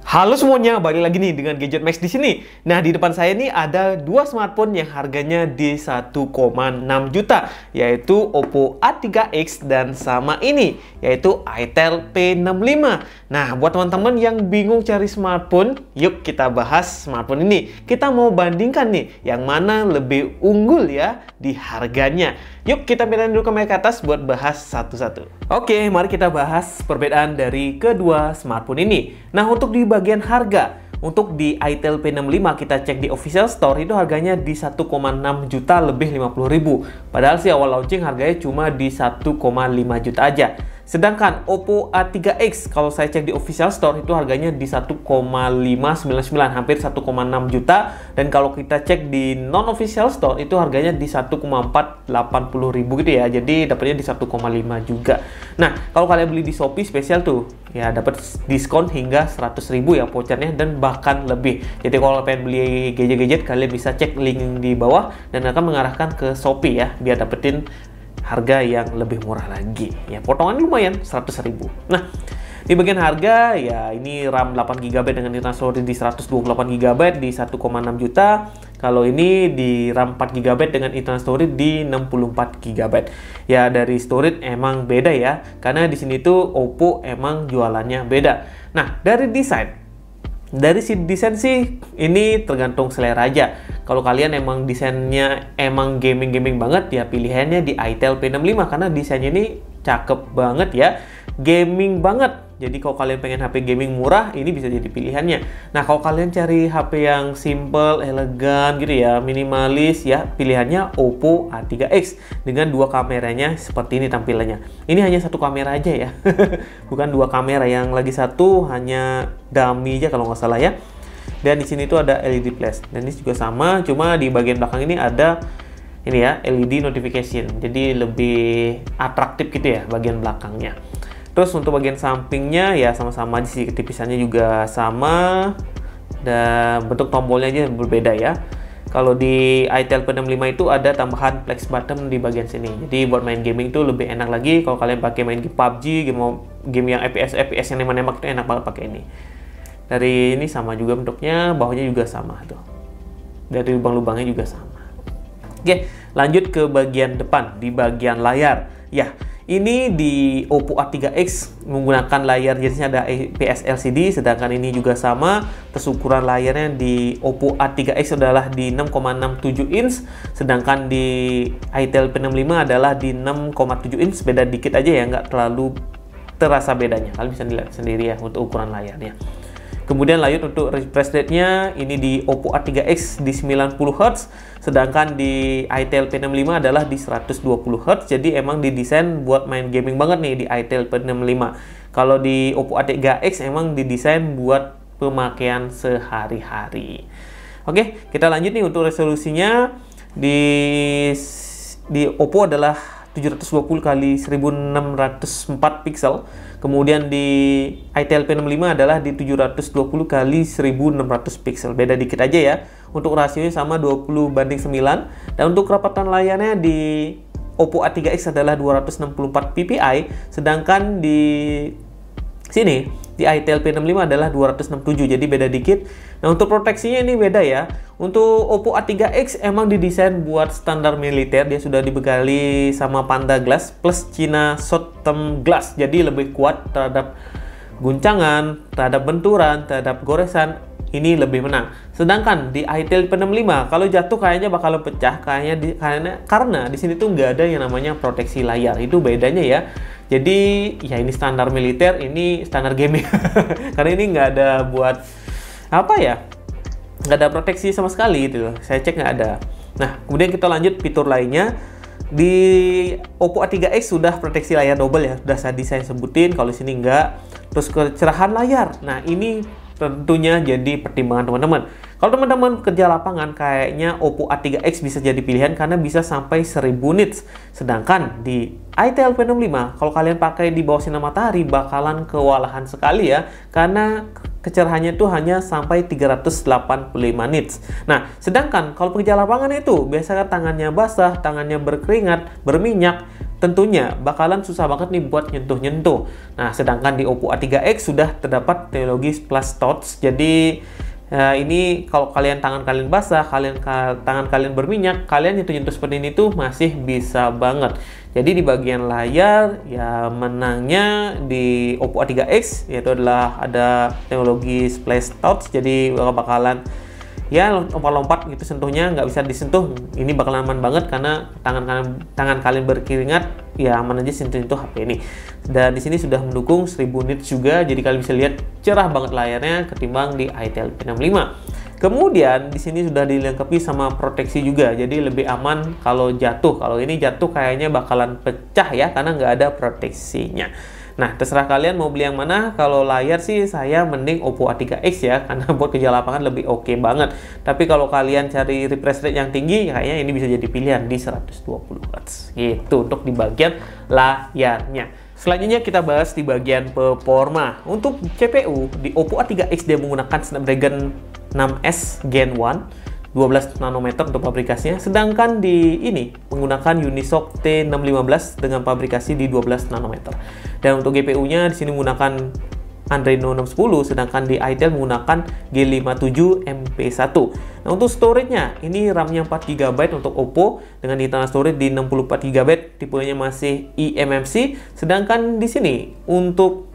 Halo semuanya, balik lagi nih dengan Gadget Max di sini. Nah, di depan saya nih ada dua smartphone yang harganya di 1,6 juta, yaitu Oppo A3X dan sama ini, yaitu Itel P65. Nah, buat teman-teman yang bingung cari smartphone, yuk kita bahas smartphone ini. Kita mau bandingkan nih, yang mana lebih unggul ya di harganya. Yuk kita pindahin dulu kamera ke atas buat bahas satu-satu. Oke, mari kita bahas perbedaan dari kedua smartphone ini. Nah, untuk di bagian harga, untuk di Itel P65 kita cek di official store itu harganya di 1,6 juta lebih 50.000. Padahal sih awal launching harganya cuma di 1,5 juta aja. Sedangkan Oppo A3X kalau saya cek di official store itu harganya di 1,599, hampir 1,6 juta. Dan kalau kita cek di non official store itu harganya di 1,480.000 gitu ya. Jadi dapatnya di 1,5 juga. Nah, kalau kalian beli di Shopee spesial tuh ya dapat diskon hingga 100.000 ya vouchernya dan bahkan lebih. Jadi kalau pengen beli gadget-gadget kalian bisa cek link di bawah dan akan mengarahkan ke Shopee ya biar dapetin harga yang lebih murah lagi ya, potongan lumayan 100.000. Nah, di bagian harga ya ini RAM 8GB dengan internal storage di 128GB di 1,6 juta. Kalau ini di RAM 4GB dengan internal storage di 64GB. Ya dari storage emang beda ya, karena di sini tuh Oppo emang jualannya beda. Nah, dari desain sih ini tergantung selera aja. Kalau kalian emang desainnya emang gaming banget ya pilihannya di Itel P65 karena desainnya ini cakep banget ya, gaming banget. Jadi kalau kalian pengen HP gaming murah ini bisa jadi pilihannya. Nah, kalau kalian cari HP yang simple, elegan gitu ya, minimalis ya, pilihannya Oppo A3X dengan dua kameranya seperti ini tampilannya. Ini hanya satu kamera aja ya, bukan dua kamera, yang lagi satu hanya dummy aja kalau nggak salah ya. Dan di sini tuh ada LED flash. Dan ini juga sama, cuma di bagian belakang ini ada ini ya LED notification. Jadi lebih atraktif gitu ya bagian belakangnya. Terus untuk bagian sampingnya ya sama-sama aja sih, ketipisannya juga sama dan bentuk tombolnya aja berbeda ya. Kalau di Itel P65 itu ada tambahan flex button di bagian sini. Jadi buat main gaming tuh lebih enak lagi. Kalau kalian pakai main game PUBG, game yang FPS yang nembak-nembak itu enak banget pakai ini. Dari ini sama juga bentuknya, bawahnya juga sama tuh. Dari lubang-lubangnya juga sama. Oke, lanjut ke bagian depan, di bagian layar. Ya, ini di Oppo A3X menggunakan layar jenisnya ada IPS LCD, sedangkan ini juga sama. Terus ukuran layarnya di Oppo A3X adalah di 6,67 inch, sedangkan di Itel P65 adalah di 6,7 inch, beda dikit aja ya, nggak terlalu terasa bedanya. Kalian bisa lihat sendiri ya untuk ukuran layarnya. Kemudian lanjut untuk refresh rate-nya, ini di Oppo A3X di 90Hz, sedangkan di Itel P65 adalah di 120Hz. Jadi emang didesain buat main gaming banget nih di Itel P65. Kalau di Oppo A3X emang didesain buat pemakaian sehari-hari. Oke, kita lanjut nih untuk resolusinya. Di Oppo adalah 720 x 1604 pixel. Kemudian di Itel P65 adalah di 720 x 1600 pixel. Beda dikit aja ya. Untuk rasionya sama 20:9. Dan untuk kerapatan layarnya di Oppo A3X adalah 264 ppi, sedangkan di sini di Itel P65 adalah 267, jadi beda dikit. Nah, untuk proteksinya ini beda ya. Untuk Oppo A3X emang didesain buat standar militer, dia sudah dibekali sama Panda Glass plus China Short Term Glass, jadi lebih kuat terhadap guncangan, terhadap benturan, terhadap goresan. Ini lebih menang. Sedangkan di Itel P65 kalau jatuh kayaknya bakal pecah, karena di sini tuh nggak ada yang namanya proteksi layar. Itu bedanya ya. Jadi ya ini standar militer, ini standar gaming. Karena ini nggak ada buat apa ya, nggak ada proteksi sama sekali gitu loh. Saya cek nggak ada. Nah, kemudian kita lanjut fitur lainnya. Di Oppo A3X sudah proteksi layar double ya, sudah tadi saya sebutin. Kalau sini nggak. Terus kecerahan layar. Nah, ini tentunya jadi pertimbangan teman-teman. Kalau teman-teman kerja lapangan, kayaknya Oppo A3X bisa jadi pilihan karena bisa sampai 1000 nits. Sedangkan di Itel P65, kalau kalian pakai di bawah sinar matahari bakalan kewalahan sekali ya, karena kecerahannya itu hanya sampai 385 nits. Nah, sedangkan kalau pekerja lapangan itu biasanya tangannya basah, tangannya berkeringat, berminyak, tentunya bakalan susah banget nih buat nyentuh-nyentuh. Nah, sedangkan di Oppo A3X sudah terdapat teknologi Splash Touch. Jadi ini kalau kalian tangan kalian basah, tangan kalian berminyak, kalian nyentuh-nyentuh seperti ini tuh masih bisa banget. Jadi di bagian layar ya menangnya di Oppo A3X, yaitu adalah ada teknologi Splash Touch. Jadi bakalan ya lompat-lompat gitu, sentuhnya nggak bisa disentuh. Ini bakal aman banget karena tangan kalian berkeringat, ya aman aja sentuh HP ini. Dan di sini sudah mendukung 1000 nits juga, jadi kalian bisa lihat cerah banget layarnya ketimbang di iTel P65. Kemudian di sini sudah dilengkapi sama proteksi juga, jadi lebih aman kalau jatuh. Kalau ini jatuh kayaknya bakalan pecah ya, karena nggak ada proteksinya. Nah, terserah kalian mau beli yang mana. Kalau layar sih saya mending Oppo A3X ya, karena buat kerja lapangan lebih oke banget. Tapi kalau kalian cari refresh rate yang tinggi, kayaknya ini bisa jadi pilihan di 120 Hz. Gitu untuk di bagian layarnya. Selanjutnya kita bahas di bagian performa. Untuk CPU di Oppo A3X dia menggunakan Snapdragon 6S Gen 1. 12 nanometer untuk pabrikasinya, sedangkan di ini menggunakan Unisoc T615 dengan pabrikasi di 12 nanometer. Dan untuk GPU-nya di sini menggunakan Adreno 610, sedangkan di iTel menggunakan G57MP1. Nah, untuk storage-nya ini RAM-nya 4GB untuk Oppo dengan internal storage di 64GB, tipenya masih eMMC, sedangkan di sini untuk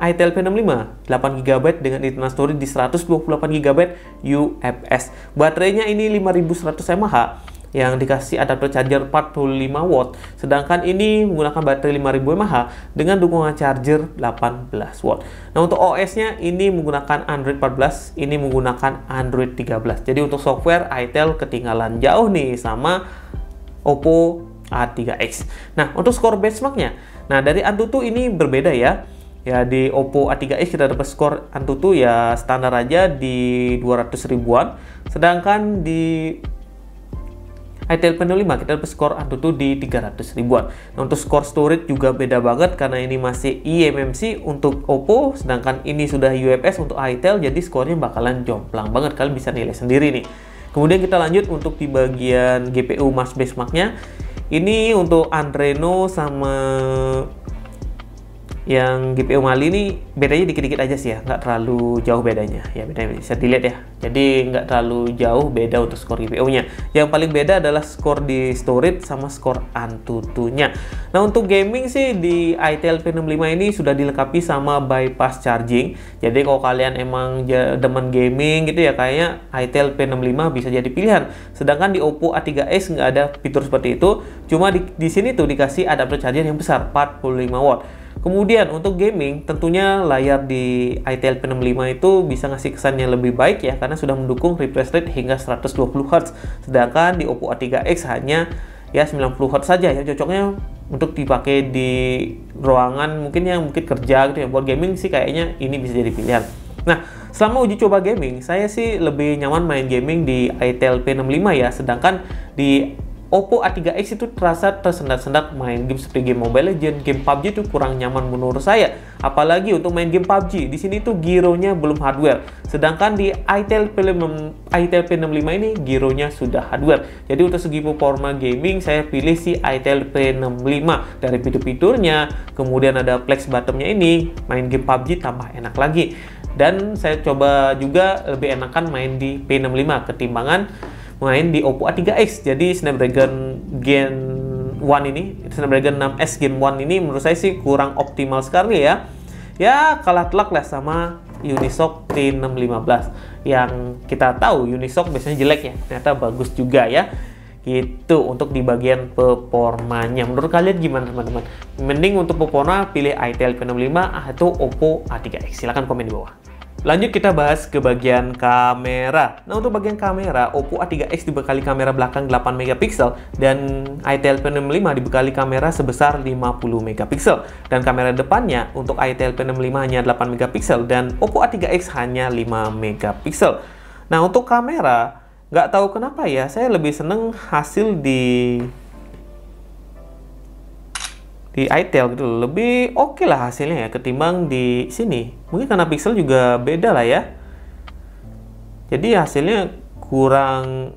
iTel P65 8GB dengan internal storage di 128GB UFS. Baterainya ini 5100 mAh yang dikasih adapter charger 45 watt, sedangkan ini menggunakan baterai 5000 mAh dengan dukungan charger 18 watt. Nah, untuk OS-nya ini menggunakan Android 14, ini menggunakan Android 13. Jadi untuk software iTel ketinggalan jauh nih sama Oppo A3X. Nah, untuk skor benchmark-nya, nah dari Antutu ini berbeda ya. Ya, di Oppo A3X kita dapat skor Antutu ya standar aja di 200 ribuan, sedangkan di iTel P65 kita dapat skor Antutu di 300 ribuan. Nah, untuk skor storage juga beda banget karena ini masih eMMC untuk Oppo, sedangkan ini sudah UFS untuk iTel, jadi skornya bakalan jomplang banget, kalian bisa nilai sendiri nih. Kemudian kita lanjut untuk di bagian GPU mass benchmark-nya. Ini untuk Adreno sama yang GPU Mali ini bedanya dikit-dikit aja sih ya, nggak terlalu jauh bedanya ya, bedanya bisa dilihat ya, jadi nggak terlalu jauh beda untuk skor GPU-nya. Yang paling beda adalah skor di storage sama skor Antutu-nya. Nah, untuk gaming sih di iTel P65 ini sudah dilengkapi sama bypass charging, jadi kalau kalian emang demen gaming gitu ya, kayaknya iTel P65 bisa jadi pilihan. Sedangkan di Oppo A3X nggak ada fitur seperti itu, cuma di sini tuh dikasih adapter charger yang besar 45 watt. Kemudian untuk gaming, tentunya layar di iTel P65 itu bisa ngasih kesan yang lebih baik ya, karena sudah mendukung refresh rate hingga 120 Hz. Sedangkan di Oppo A3X hanya ya 90 Hz saja ya, cocoknya untuk dipakai di ruangan mungkin kerja gitu ya. Buat gaming sih kayaknya ini bisa jadi pilihan. Nah, selama uji coba gaming, saya sih lebih nyaman main gaming di iTel P65 ya, sedangkan di Oppo A3X itu terasa tersendat-sendat main game seperti game Mobile Legends, game PUBG itu kurang nyaman menurut saya. Apalagi untuk main game PUBG, di sini tuh gyronya belum hardware. Sedangkan di iTel P65 ini gyronya sudah hardware. Jadi untuk segi performa gaming, saya pilih si iTel P65 dari fitur-fiturnya. Kemudian ada flex button-nya ini, main game PUBG tambah enak lagi. Dan saya coba juga lebih enakan main di P65 ketimbangan main di Oppo A3X. Jadi Snapdragon Gen 1 ini, Snapdragon 6S Gen 1 ini menurut saya sih kurang optimal sekali ya. Ya kalah telak lah sama Unisoc T615 yang kita tahu Unisoc biasanya jelek ya, ternyata bagus juga ya. Gitu untuk di bagian performanya. Menurut kalian gimana teman-teman? Mending untuk performa pilih iTel P65 atau Oppo A3X? Silahkan komen di bawah. Lanjut kita bahas ke bagian kamera. Nah, untuk bagian kamera, Oppo A3X dibekali kamera belakang 8 megapiksel dan iTel P65 dibekali kamera sebesar 50 megapiksel. Dan kamera depannya untuk iTel P65 hanya 8 megapiksel dan Oppo A3X hanya 5 megapiksel. Nah, untuk kamera, nggak tahu kenapa ya, saya lebih seneng hasil di di itel gitu lebih oke lah hasilnya ya ketimbang di sini. Mungkin karena pixel juga beda lah ya. Jadi hasilnya kurang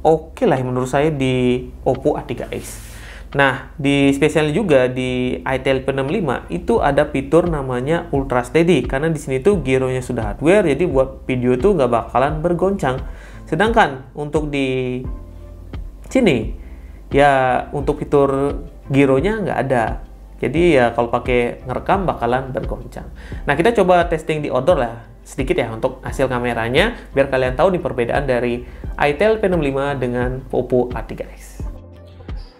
oke lah menurut saya di Oppo A3X. Nah, di spesial juga di itel P65 itu ada fitur namanya Ultra Steady karena di sini tuh gironya sudah hardware, jadi buat video tuh nggak bakalan bergoncang. Sedangkan untuk di sini ya untuk fitur gironya nggak ada. Jadi ya kalau pakai ngerekam bakalan bergoncang. Nah, kita coba testing di outdoor lah sedikit ya untuk hasil kameranya biar kalian tahu nih perbedaan dari itel P65 dengan Oppo A3X.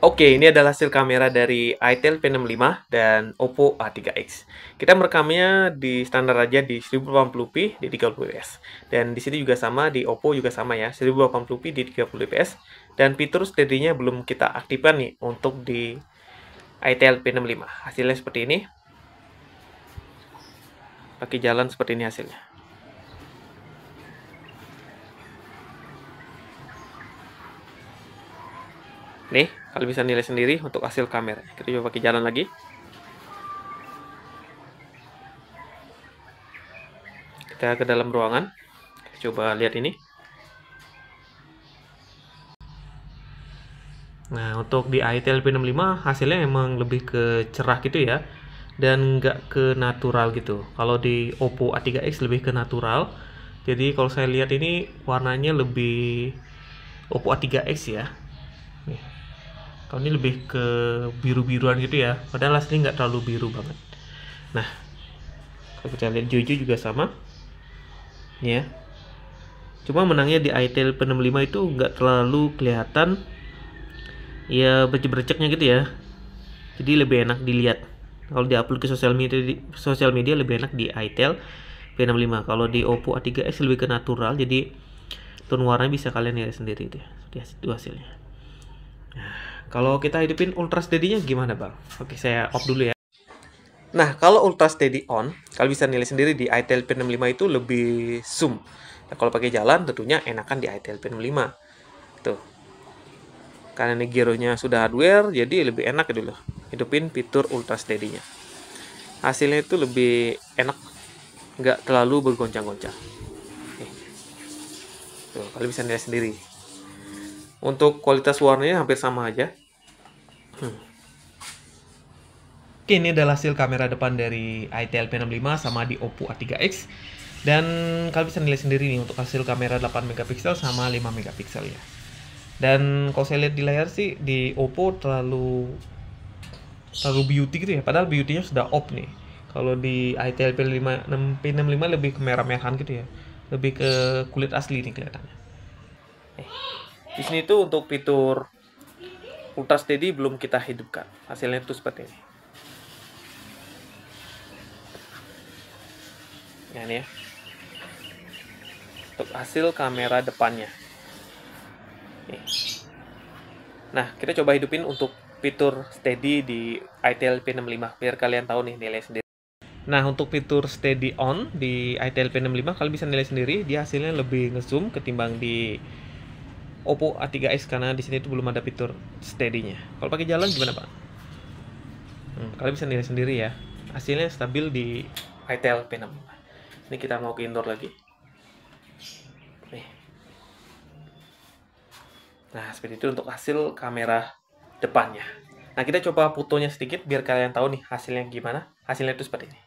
Oke, ini adalah hasil kamera dari itel P65 dan Oppo A3X. Kita merekamnya di standar aja di 1080p di 30 fps. Dan di sini juga sama, di Oppo juga sama ya, 1080p di 30 fps. Dan fitur steady-nya belum kita aktifkan nih untuk di itel P65. Hasilnya seperti ini. Pakai jalan seperti ini hasilnya. Nih, kalian bisa nilai sendiri untuk hasil kamera. Kita coba pakai jalan lagi. Kita ke dalam ruangan. Kita coba lihat ini. Nah, untuk di itel P65 hasilnya emang lebih ke cerah gitu ya. Dan nggak ke natural gitu. Kalau di Oppo A3X lebih ke natural. Jadi kalau saya lihat ini warnanya lebih Oppo A3X ya. Nih. Kalau ini lebih ke biru-biruan gitu ya, padahal aslinya nggak terlalu biru banget. Nah, kalau kita lihat Jojo juga sama, ya. Cuma menangnya di itel P65 itu nggak terlalu kelihatan, ya bercek-berceknya gitu ya. Jadi lebih enak dilihat. Kalau diupload ke sosial media lebih enak di itel P65. Kalau di Oppo A3X lebih ke natural, jadi tone warnanya bisa kalian lihat sendiri deh. Itu hasilnya. Nah, kalau kita hidupin Ultra Steady-nya gimana bang? Oke, saya off dulu ya. Nah, kalau Ultra Steady on, kalian bisa nilai sendiri di itel P65 itu lebih zoom. Nah, kalau pakai jalan tentunya enakan di itel P65. Tuh. Karena ini gironya sudah hardware, jadi lebih enak gitu loh. Hidupin fitur Ultra Steady-nya. Hasilnya itu lebih enak, nggak terlalu bergoncang-goncang. Tuh, kalian bisa nilai sendiri. Untuk kualitas warnanya hampir sama aja. Oke, ini adalah hasil kamera depan dari itel P65 sama di Oppo A3X. Dan kalian bisa nilai sendiri nih untuk hasil kamera 8 megapiksel sama 5 megapiksel ya. Dan kalau saya lihat di layar sih di Oppo terlalu beauty gitu ya. Padahal beauty-nya sudah off nih. Kalau di itel P65 lebih ke merah-merahan gitu ya. Lebih ke kulit asli nih kelihatannya. Di sini tuh untuk fitur Ultra Steady belum kita hidupkan. Hasilnya itu seperti ini. Ya, ini ya. Untuk hasil kamera depannya. Nih. Nah, kita coba hidupin untuk fitur Steady di itel P65 biar kalian tahu nih nilai sendiri. Nah, untuk fitur Steady on di itel P65 kalian bisa nilai sendiri, dia hasilnya lebih ngezoom ketimbang di Oppo A3X karena di sini tuh belum ada fitur steady-nya. Kalau pakai jalan gimana, Pak? Kalian bisa nilai sendiri ya. Hasilnya stabil di itel P65. Ini kita mau ke indoor lagi. Nih. Nah, seperti itu untuk hasil kamera depannya. Nah, kita coba fotonya sedikit biar kalian tahu nih hasilnya gimana. Hasilnya itu seperti ini.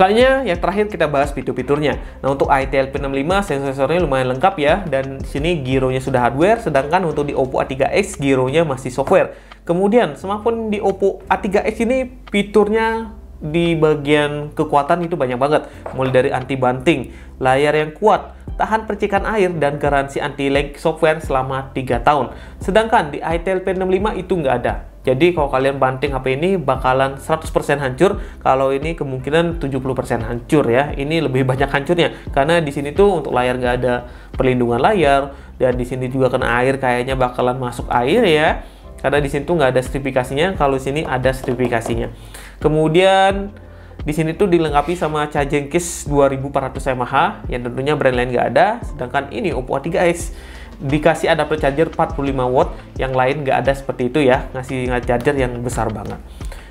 Selanjutnya, yang terakhir kita bahas fitur-fiturnya. Nah, untuk itel P65 sensornya lumayan lengkap ya, dan sini gironya sudah hardware, sedangkan untuk di Oppo A3X gironya masih software. Kemudian, smartphone di Oppo A3X ini fiturnya di bagian kekuatan itu banyak banget, mulai dari anti banting, layar yang kuat, tahan percikan air, dan garansi anti lag software selama 3 tahun. Sedangkan di itel P65 itu nggak ada. Jadi kalau kalian banting HP ini bakalan 100% hancur, kalau ini kemungkinan 70% hancur ya. Ini lebih banyak hancurnya karena di sini tuh untuk layar nggak ada perlindungan layar, dan di sini juga kena air kayaknya bakalan masuk air ya. Karena di sini tuh nggak ada stripifikasinya, kalau di sini ada stripifikasinya. Kemudian di sini tuh dilengkapi sama charging case 2400 mAh yang tentunya brand lain nggak ada. Sedangkan ini Oppo A3X dikasih adapter charger 45 watt, yang lain nggak ada seperti itu ya, ngasih charger yang besar banget.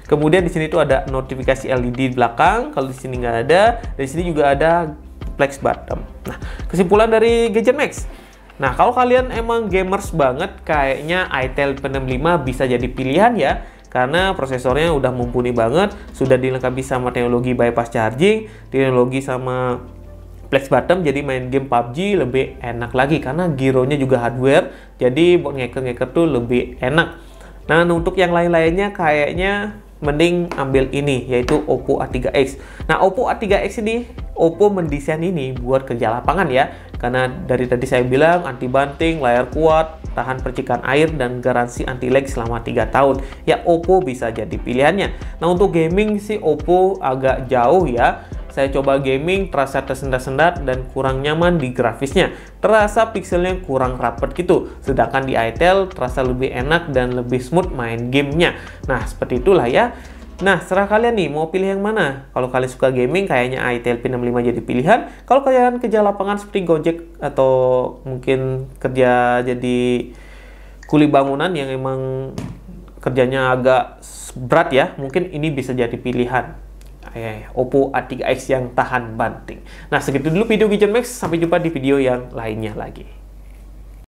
Kemudian di sini tuh ada notifikasi LED di belakang, kalau di sini nggak ada. Di sini juga ada flex button. Nah, kesimpulan dari Gadget Max. Nah, kalau kalian emang gamers banget, kayaknya itel P65 bisa jadi pilihan ya. Karena prosesornya udah mumpuni banget, sudah dilengkapi sama teknologi bypass charging, teknologi sama flex button, jadi main game PUBG lebih enak lagi karena gironya juga hardware, jadi buat ngeker-ngeker tuh lebih enak. Nah, untuk yang lain-lainnya kayaknya mending ambil ini, yaitu Oppo A3X. Nah, Oppo A3X ini, Oppo mendesain ini buat kerja lapangan ya, karena dari tadi saya bilang anti banting, layar kuat, tahan percikan air, dan garansi anti lag selama 3 tahun. Ya, Oppo bisa jadi pilihannya. Nah, untuk gaming sih Oppo agak jauh ya. Saya coba gaming, terasa tersendat-sendat dan kurang nyaman di grafisnya. Terasa pixelnya kurang rapet gitu. Sedangkan di itel terasa lebih enak dan lebih smooth main gamenya. Nah, seperti itulah ya. Nah, serah kalian nih, mau pilih yang mana? Kalau kalian suka gaming, kayaknya itel P65 jadi pilihan. Kalau kalian kerja lapangan seperti Gojek, atau mungkin kerja jadi kuli bangunan yang emang kerjanya agak berat ya, mungkin ini bisa jadi pilihan. Oppo A3X yang tahan banting. Nah, segitu dulu video Gadget Max. Sampai jumpa di video yang lainnya lagi.